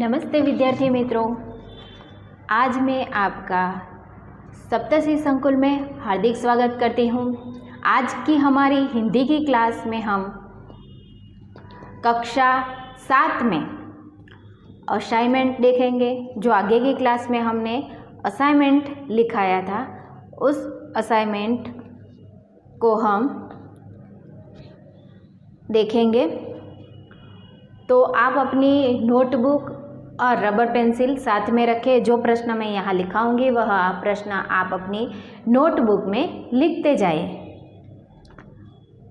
नमस्ते विद्यार्थी मित्रों, आज मैं आपका सप्तऋषि संकुल में हार्दिक स्वागत करती हूँ। आज की हमारी हिंदी की क्लास में हम कक्षा 7 में असाइनमेंट देखेंगे। जो आगे की क्लास में हमने असाइनमेंट लिखाया था, उस असाइनमेंट को हम देखेंगे। तो आप अपनी नोटबुक और रबर पेंसिल साथ में रखें। जो प्रश्न मैं यहाँ लिखाऊंगी वह प्रश्न आप अपनी नोटबुक में लिखते जाइए।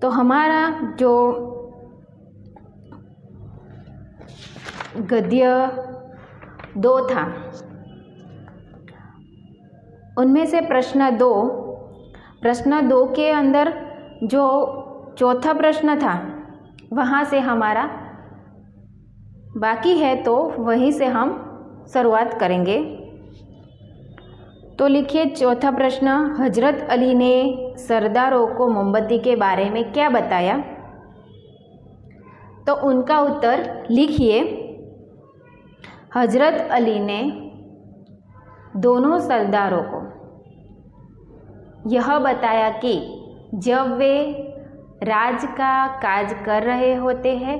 तो हमारा जो गद्य 2 था, उनमें से प्रश्न 2 के अंदर जो चौथा प्रश्न था वहाँ से हमारा बाकी है, तो वहीं से हम शुरुआत करेंगे। तो लिखिए चौथा प्रश्न, हजरत अली ने सरदारों को मोमबत्ती के बारे में क्या बताया? तो उनका उत्तर लिखिए, हजरत अली ने दोनों सरदारों को यह बताया कि जब वे राज का काज कर रहे होते हैं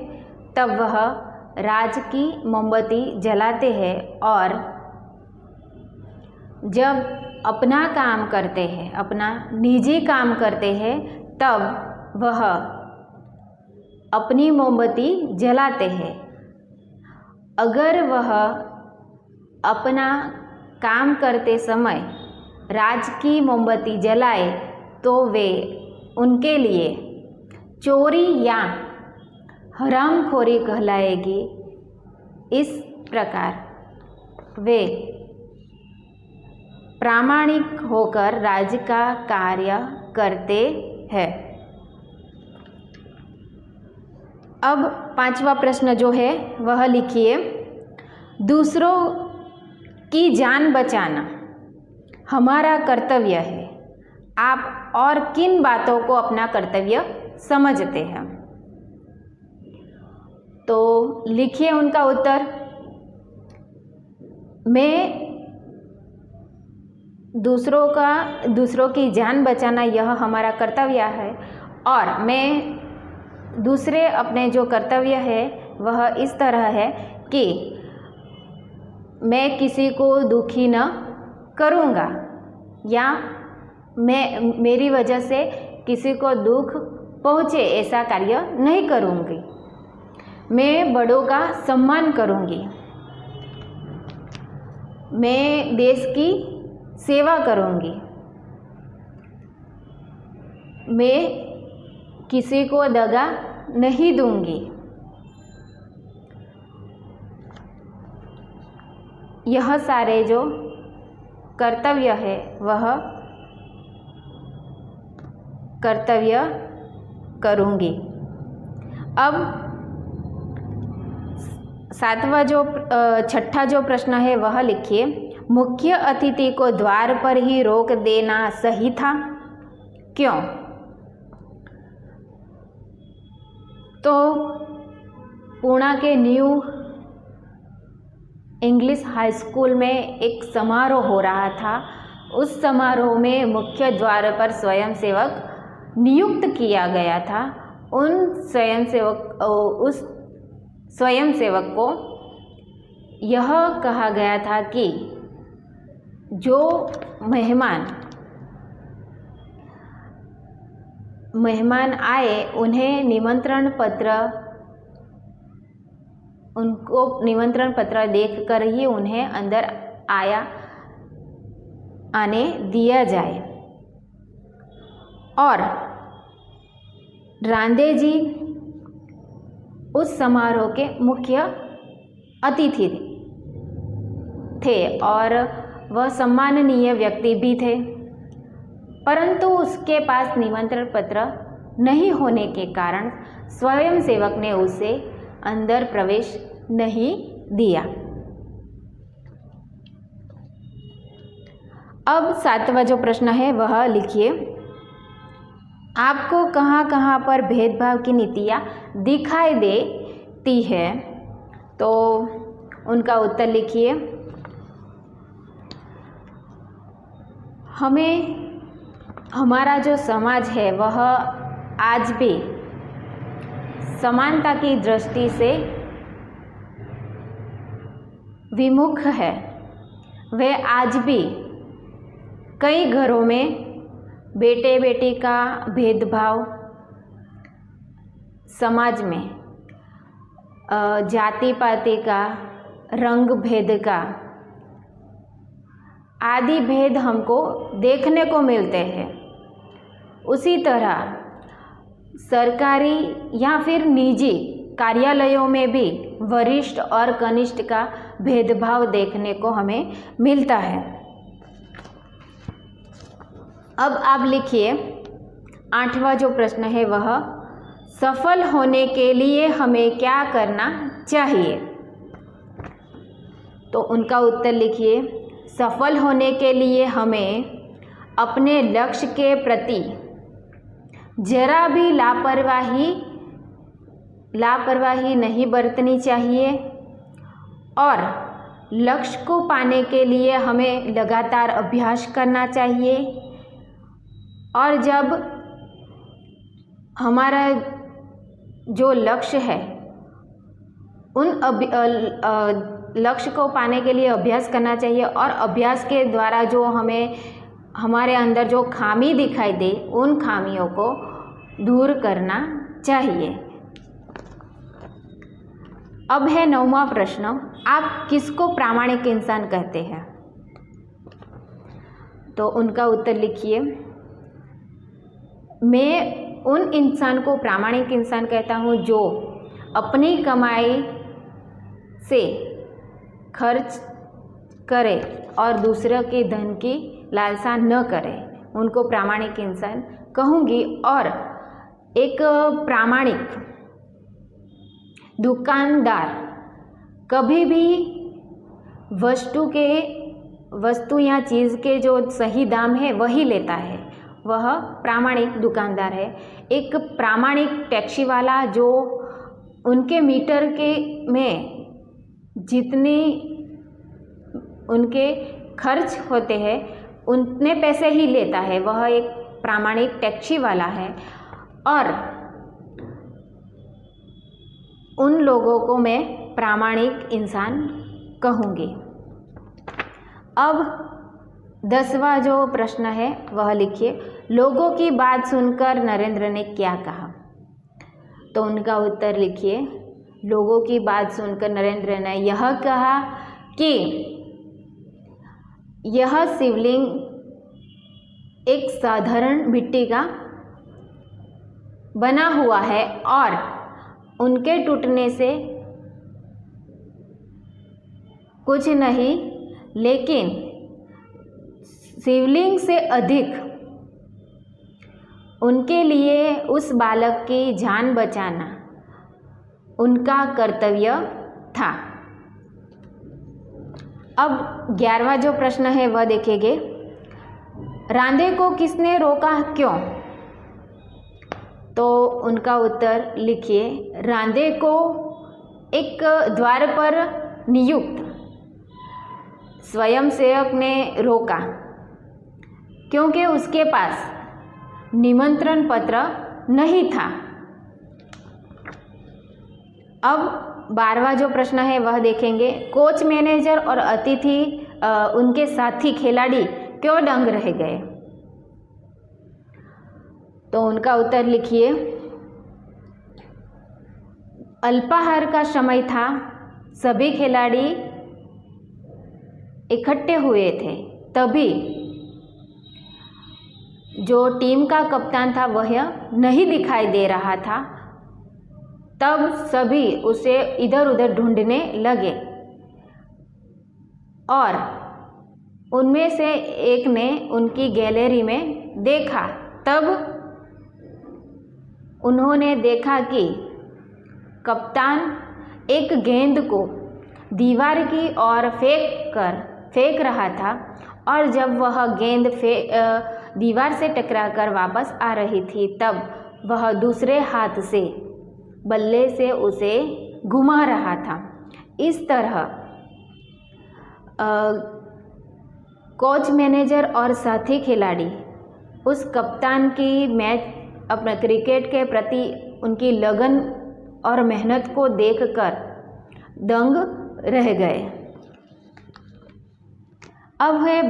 तब वह राज की मोमबत्ती जलाते हैं, और जब अपना काम करते हैं, अपना निजी काम करते हैं, तब वह अपनी मोमबत्ती जलाते हैं। अगर वह अपना काम करते समय राज की मोमबत्ती जलाए तो वे उनके लिए चोरी या हरामखोरी कहलाएगी। इस प्रकार वे प्रामाणिक होकर राज्य का कार्य करते हैं। अब 5वां प्रश्न जो है वह लिखिए, दूसरों की जान बचाना हमारा कर्तव्य है। आप और किन बातों को अपना कर्तव्य समझते हैं? तो लिखिए उनका उत्तर, मैं दूसरों की जान बचाना यह हमारा कर्तव्य है, और मैं दूसरे अपने जो कर्तव्य है वह इस तरह है कि मैं किसी को दुखी न करूँगा या मेरी वजह से किसी को दुख पहुँचे ऐसा कार्य नहीं करूँगी। मैं बड़ों का सम्मान करूँगी, मैं देश की सेवा करूँगी, मैं किसी को दगा नहीं दूँगी। यह सारे जो कर्तव्य है वह कर्तव्य करूँगी। अब छठा जो प्रश्न है वह लिखिए, मुख्य अतिथि को द्वार पर ही रोक देना सही था, क्यों? तो पुणे के न्यू इंग्लिश हाई स्कूल में एक समारोह हो रहा था। उस समारोह में मुख्य द्वार पर स्वयंसेवक नियुक्त किया गया था। उस स्वयंसेवक को यह कहा गया था कि जो मेहमान आए उन्हें निमंत्रण पत्र देखकर ही उन्हें अंदर आने दिया जाए। और रांदे जी उस समारोह के मुख्य अतिथि थे और वह सम्माननीय व्यक्ति भी थे, परंतु उसके पास निमंत्रण पत्र नहीं होने के कारण स्वयंसेवक ने उसे अंदर प्रवेश नहीं दिया। अब 7वां जो प्रश्न है वह लिखिए, आपको कहाँ कहाँ पर भेदभाव की नीतियाँ दिखाई देती है? तो उनका उत्तर लिखिए। हमारा जो समाज है वह आज भी समानता की दृष्टि से विमुख है। वह आज भी कई घरों में बेटे बेटी का भेदभाव, समाज में जाति पाति का, रंग भेद का आदि भेद हमको देखने को मिलते हैं। उसी तरह सरकारी या फिर निजी कार्यालयों में भी वरिष्ठ और कनिष्ठ का भेदभाव देखने को हमें मिलता है। अब आप लिखिए 8वां जो प्रश्न है वह सफल होने के लिए हमें क्या करना चाहिए। तो उनका उत्तर लिखिए। सफल होने के लिए हमें अपने लक्ष्य के प्रति जरा भी लापरवाही नहीं बरतनी चाहिए और लक्ष्य को पाने के लिए हमें लगातार अभ्यास करना चाहिए। और जब हमारा जो लक्ष्य है उन लक्ष्य को पाने के लिए अभ्यास करना चाहिए और अभ्यास के द्वारा जो हमें हमारे अंदर जो खामी दिखाई दे उन खामियों को दूर करना चाहिए। अब है 9वां प्रश्न, आप किसको प्रामाणिक इंसान कहते हैं। तो उनका उत्तर लिखिए। मैं उन इंसान को प्रामाणिक इंसान कहता हूँ जो अपनी कमाई से खर्च करे और दूसरों के धन की लालसा न करे, उनको प्रामाणिक इंसान कहूँगी। और एक प्रामाणिक दुकानदार कभी भी वस्तु या चीज़ के जो सही दाम है वही लेता है, वह प्रामाणिक दुकानदार है। एक प्रामाणिक टैक्सी वाला जो उनके मीटर में जितने उनके खर्च होते हैं उतने पैसे ही लेता है, वह एक प्रामाणिक टैक्सी वाला है। और उन लोगों को मैं प्रामाणिक इंसान कहूँगी। अब 10वां जो प्रश्न है वह लिखिए। लोगों की बात सुनकर नरेंद्र ने क्या कहा। तो उनका उत्तर लिखिए। लोगों की बात सुनकर नरेंद्र ने यह कहा कि यह शिवलिंग एक साधारण मिट्टी का बना हुआ है और उनके टूटने से कुछ नहीं, लेकिन शिवलिंग से अधिक उनके लिए उस बालक की जान बचाना उनका कर्तव्य था। अब 11वां जो प्रश्न है वह देखेंगे। रांधे को किसने रोका, क्यों। तो उनका उत्तर लिखिए। रांधे को एक द्वार पर नियुक्त स्वयंसेवक ने रोका क्योंकि उसके पास निमंत्रण पत्र नहीं था। अब 12वां जो प्रश्न है वह देखेंगे। कोच, मैनेजर और अतिथि उनके साथी खिलाड़ी क्यों दंग रह गए। तो उनका उत्तर लिखिए। अल्पाहार का समय था, सभी खिलाड़ी इकट्ठे हुए थे, तभी जो टीम का कप्तान था वह नहीं दिखाई दे रहा था। तब सभी उसे इधर उधर ढूंढने लगे और उनमें से एक ने उनकी गैलरी में देखा। तब उन्होंने देखा कि कप्तान एक गेंद को दीवार की ओर फेंक रहा था और जब वह गेंद दीवार से टकराकर वापस आ रही थी तब वह दूसरे हाथ से बल्ले से उसे घुमा रहा था। इस तरह कोच, मैनेजर और साथी खिलाड़ी उस कप्तान की मैच अपने क्रिकेट के प्रति उनकी लगन और मेहनत को देखकर दंग रह गए। अब है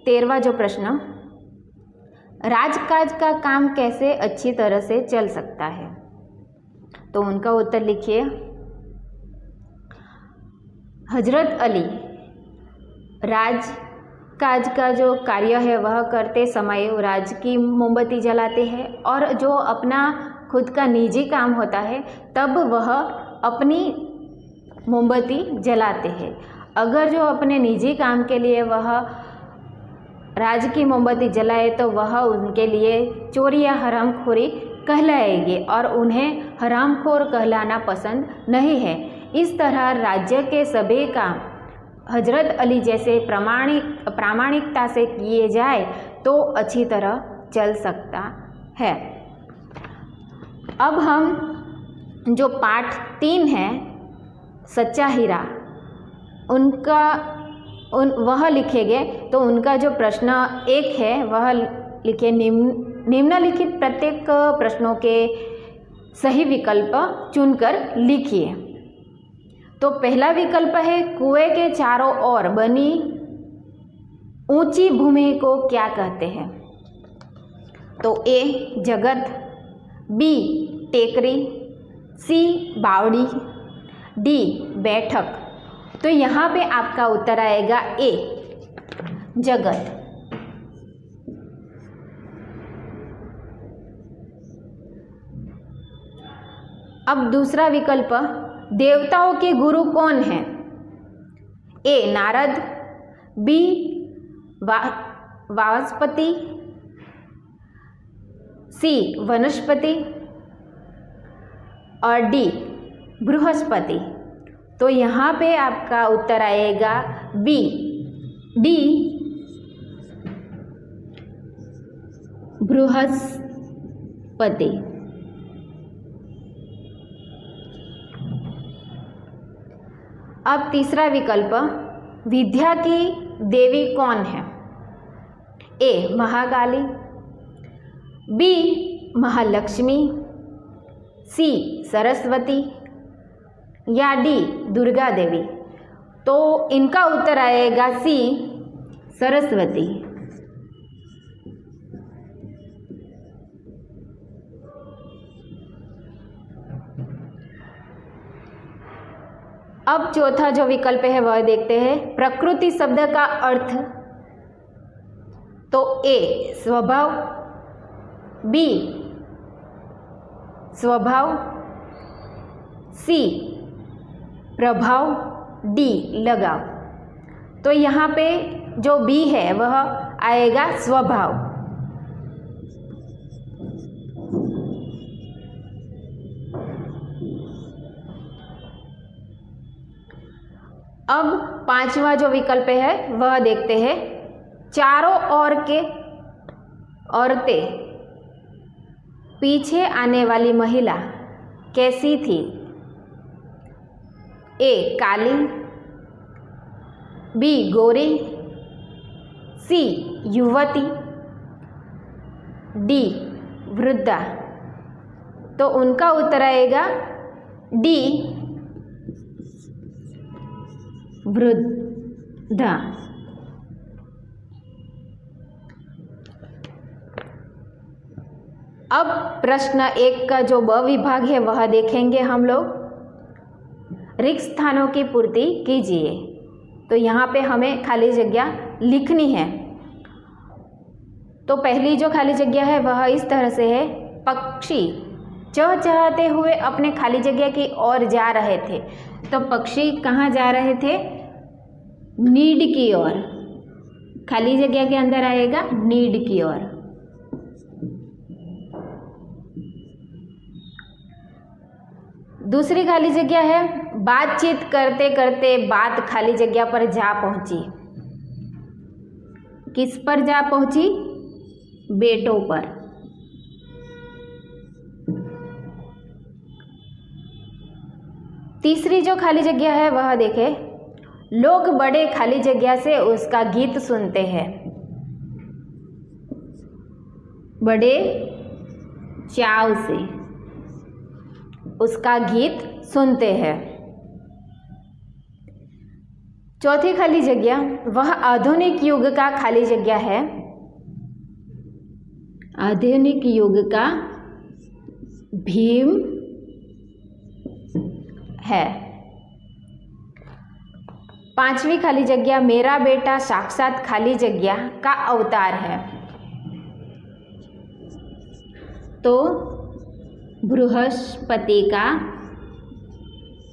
13वां जो प्रश्न, राजकाज का काम कैसे अच्छी तरह से चल सकता है? तो उनका उत्तर लिखिए। हजरत अली राजकाज का जो कार्य है वह करते समय राज की मोमबत्ती जलाते हैं, और जो अपना खुद का निजी काम होता है तब वह अपनी मोमबत्ती जलाते हैं। अगर जो अपने निजी काम के लिए वह राज की मोमबत्ती जलाए तो वह उनके लिए चोरी या हरामखोरी कहलाएगी और उन्हें हरामखोर कहलाना पसंद नहीं है। इस तरह राज्य के सभी काम हजरत अली जैसे प्रामाणिकता से किए जाए तो अच्छी तरह चल सकता है। अब हम जो पाठ 3 है सच्चा हीरा वह लिखेंगे। तो उनका जो प्रश्न 1 है वह लिखे, निम्नलिखित प्रत्येक प्रश्नों के सही विकल्प चुनकर लिखिए। तो पहला विकल्प है, कुएं के चारों ओर बनी ऊंची भूमि को क्या कहते हैं? तो ए जगत, बी टेकरी, सी बावड़ी, डी बैठक। तो यहाँ पे आपका उत्तर आएगा ए जगत। अब दूसरा विकल्प, देवताओं के गुरु कौन हैं? ए नारद, बी वाजपति, सी वनस्पति और डी बृहस्पति। तो यहाँ पे आपका उत्तर आएगा बी डी बृहस्पति। अब तीसरा विकल्प, विद्या की देवी कौन है? ए महाकाली, बी महालक्ष्मी, सी सरस्वती या डी दुर्गा देवी। तो इनका उत्तर आएगा सी सरस्वती। अब चौथा जो विकल्प है वह देखते हैं, प्रकृति शब्द का अर्थ। तो ए स्वभाव, बी स्वभाव, सी प्रभाव, डी लगाव। तो यहाँ पे जो बी है वह आएगा स्वभाव। अब पांचवा जो विकल्प है वह देखते हैं, चारों ओर के औरतें पीछे आने वाली महिला कैसी थी? ए काली, बी गोरी, सी युवती, डी वृद्धा। तो उनका उत्तर आएगा डी वृद्धा। अब प्रश्न 1 का जो ब विभाग है वह देखेंगे हम लोग। रिक्त स्थानों की पूर्ति कीजिए। तो यहाँ पे हमें खाली जगह लिखनी है। तो पहली जो खाली जगह है वह इस तरह से है, पक्षी चहचहाते हुए अपने खाली जगह की ओर जा रहे थे। तो पक्षी कहाँ जा रहे थे? नीड की ओर। खाली जगह के अंदर आएगा नीड की ओर। दूसरी खाली जगह है, बातचीत करते करते बात खाली जगह पर जा पहुंची। किस पर जा पहुंची? बेटों पर। तीसरी जो खाली जगह है वह देखें, लोग बड़े खाली जगह से उसका गीत सुनते हैं। बड़े चाव से उसका गीत सुनते हैं। चौथी खाली जगह, वह आधुनिक युग का खाली जगह है। आधुनिक युग का भीम है। पांचवी खाली जगह, मेरा बेटा साक्षात खाली जगह का अवतार है। तो बृहस्पति का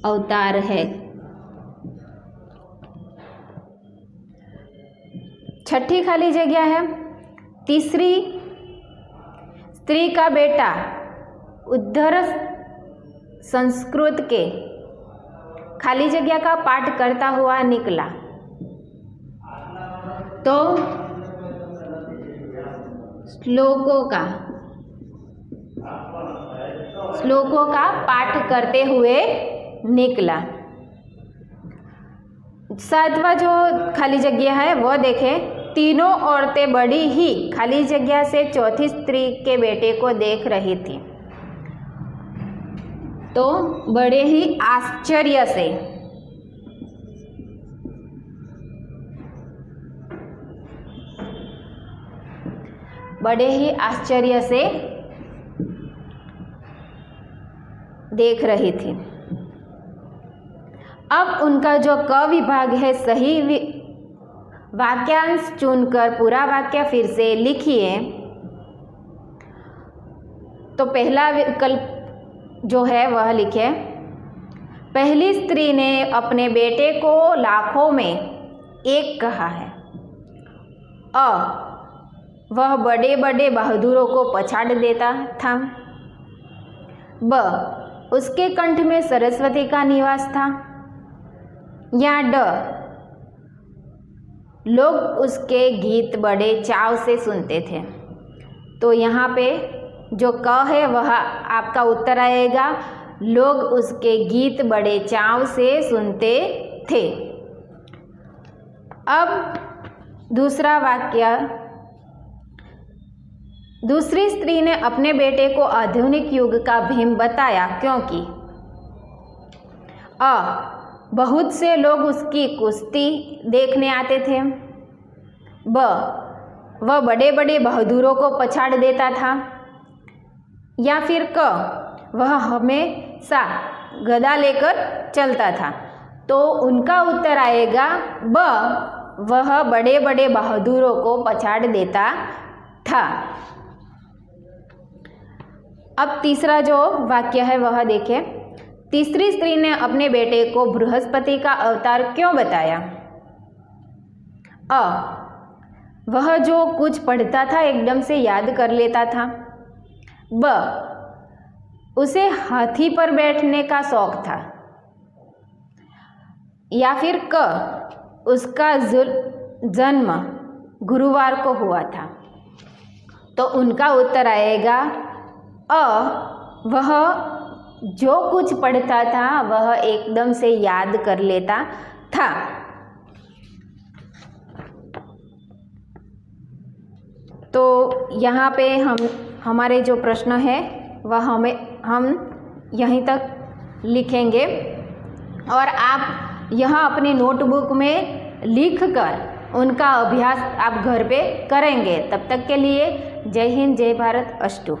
अवतार है। छठी खाली जगह है, तीसरी स्त्री का बेटा उद्धर संस्कृत के खाली जगह का पाठ करता हुआ निकला। तो श्लोकों का पाठ करते हुए निकला। सातवां जो खाली जगह है वो देखें, तीनों औरतें बड़ी ही खाली जगह से चौथी स्त्री के बेटे को देख रही थी। तो बड़े ही आश्चर्य से देख रही थी। अब उनका जो क विभाग है, सही वाक्यांश चुनकर पूरा वाक्य फिर से लिखिए। तो पहला विकल्प जो है वह लिखे, पहली स्त्री ने अपने बेटे को लाखों में एक कहा है। वह बड़े बड़े बहादुरों को पछाड़ देता था। ब, उसके कंठ में सरस्वती का निवास था। या ड, लोग उसके गीत बड़े चाव से सुनते थे। तो यहाँ पे जो क है वह आपका उत्तर आएगा, लोग उसके गीत बड़े चाव से सुनते थे। अब दूसरा वाक्य, दूसरी स्त्री ने अपने बेटे को आधुनिक युग का भीम बताया क्योंकि बहुत से लोग उसकी कुश्ती देखने आते थे। ब, वह बड़े बड़े बहादुरों को पछाड़ देता था। या फिर क, वह हमेशा गदा लेकर चलता था। तो उनका उत्तर आएगा ब, वह बड़े बड़े बहादुरों को पछाड़ देता था। अब तीसरा जो वाक्य है वह देखें, तीसरी स्त्री ने अपने बेटे को बृहस्पति का अवतार क्यों बताया। वह जो कुछ पढ़ता था एकदम से याद कर लेता था। ब, उसे हाथी पर बैठने का शौक था। या फिर क, उसका जन्म गुरुवार को हुआ था। तो उनका उत्तर आएगा वह जो कुछ पढ़ता था वह एकदम से याद कर लेता था। तो यहाँ पे हमारे जो प्रश्न है वह हम यहीं तक लिखेंगे और आप यहाँ अपनी नोटबुक में लिखकर उनका अभ्यास आप घर पे करेंगे। तब तक के लिए जय हिंद, जय भारत, अस्तु।